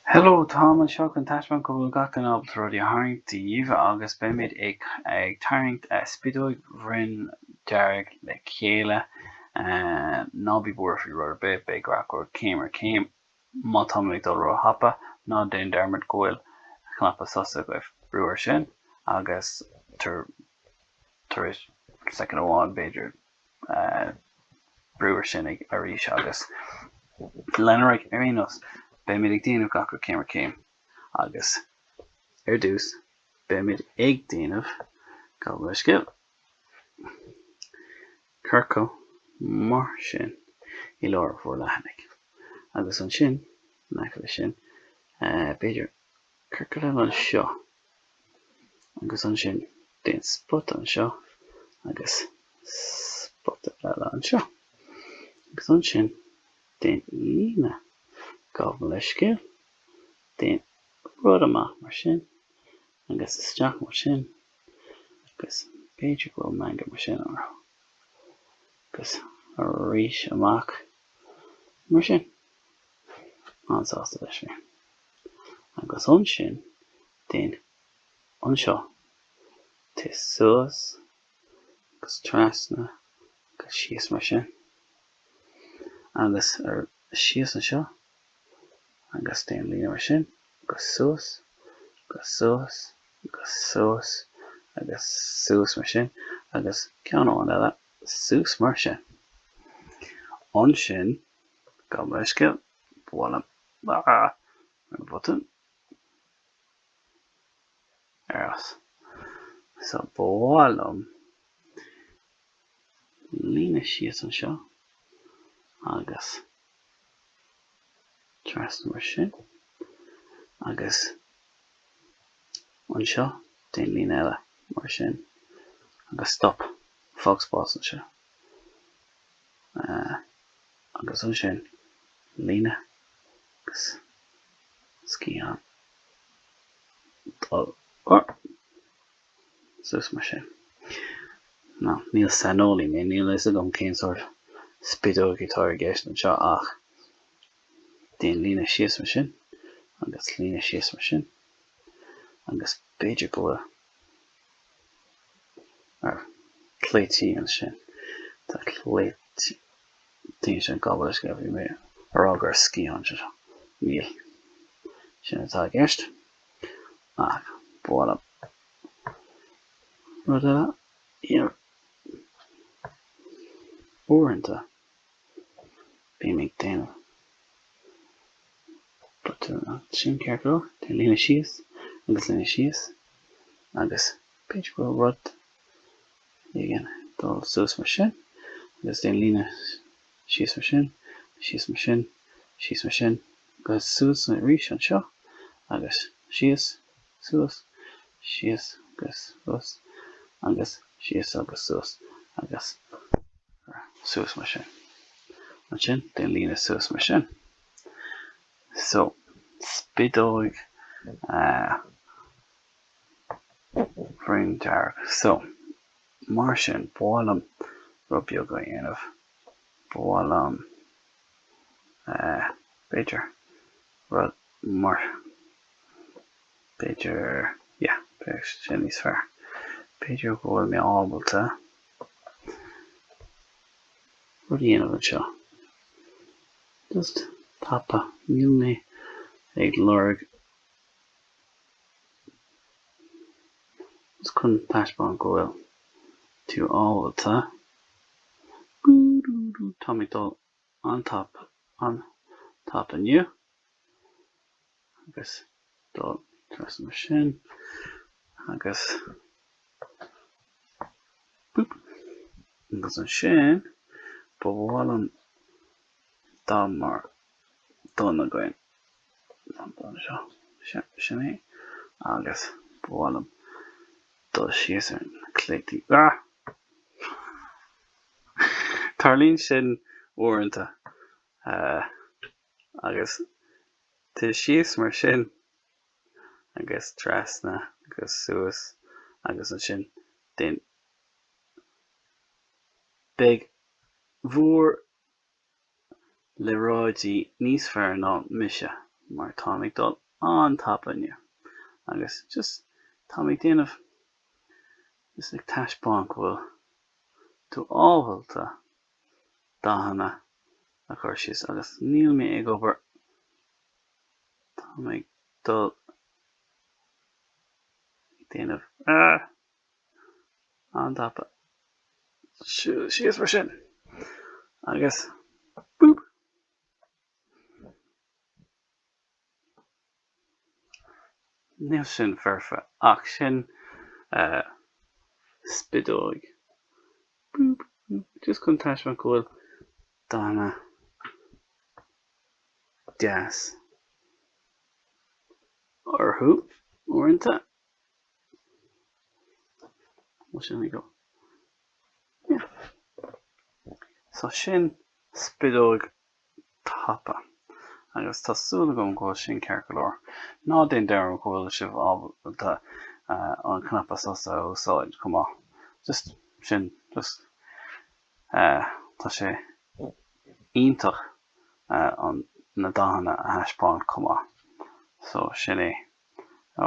Hello, Tom and Seach an taispeáin go bhfuil gach an ábhalt rud tharraingt díomh agus beimid ag Tarraing Spideog bhrein dearg le chéile nábí buairfí rud beag racúir Céim má táim ag dul róthapa ná den dermid goil cnaipe sosa agaibh Brúigh sin agus tar éis second amháin beidir Brúigh sin ag arís agus lenarig arénos beimid ag déanamh gach Céim agus dús beimid ag déanamh go leiscil curcó mar sin I leor fuair leathanach agus an sin nacle sin beidir curcó le an seo agus an sin déan spot an seo agus spot le an seo agus an sin déan líne gabh leiscil déan rud amach mar sin agus isteach mar sin agus beidir go bhfuil manga mar sin orthu agus arís amach mar sin ansásta leis féin agus an sin déan an seo tis suas agus trasna agus síos mar sin agus ar síos an seo agus déan líne mar sin agus suas agus suas agus suas agus suas mar sin agus ceann amháin eile suas mar sin an sin gabh leiscil bhuailm an bhutain as so bhuailm líne síos an seo agus trasna mar sin agus an seo déan líne eile mar sin agus stop fogspás an seo agus an sin líne agus scíán dul sus mar sin ná níl sanolaí mé níl is agam cén sort Spideog I tar gceist an seo ach déan líne síos mar sin agus líne síos mar sin agus beidir go bhfuil ar cléití an sin tá cléití tíine sin gabhadh leis go bhí mé ar águr scíán sin níl sin atá gceist ach bhuailm rud eile uaireanta bhí mé ag déanamh sin cearcó déan líne síos agus beidir go bhfuil rud igen dul suas mar sin agus déan líne síos mar sin síos mar sin síos mar sin agus suas na rís an seo agus síos suas síos agus suas agus síos agus suas agus suas mar sin an sin déan líne suas mar sin so Spideog bhrein dearg so mar sin bhuailm rud beag a dhéanamh bhuailm beidir rud mar beidir beidir sin níos fearr beidir go bhfuil mé ábalta rud dhéanamh an seo just tapa níl mé ag lorg is chun taispeáin go bhfuil tú ábalta tá mé dul an tap aniu agus dul tras mar sin agus agus an sin ba bhuailm dá mar donna goin sin é agus bhuailm dul síos ar na cléití tarlíonn sin uaireanta agus tá síos mar sin agus trasna agus suas agus an sin déan beag mhuar le ráidí níos fearr ná mise mar táim dul an tapa inniu. Agus just táim déanamh is ag taispáin bhfuil tú ábhailte dahanana a chuir síos agus níl mé ag obair táim dul déanamh an tapa síos mar sin agus boop níl sin fearfa ach sin spideog boop just chun taispáin go bhfuil dahanana deas orthú uaireanta sin go so sin spideog tapa agus tásúla gom go sin cear go leor ná déon dearm go bhfuil sibh ábhailte an cnaipe sosa úsáid chumá just sin just tá sé iontach an na dahanana a thaispeáin chumá so sin é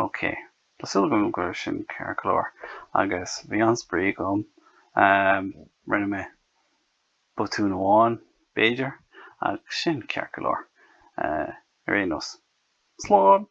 ok tásúla gom go sin cear go leor agus bhí an Brúigh rinne mé botún amháin béidir agus sin cear go leor ar aonos slán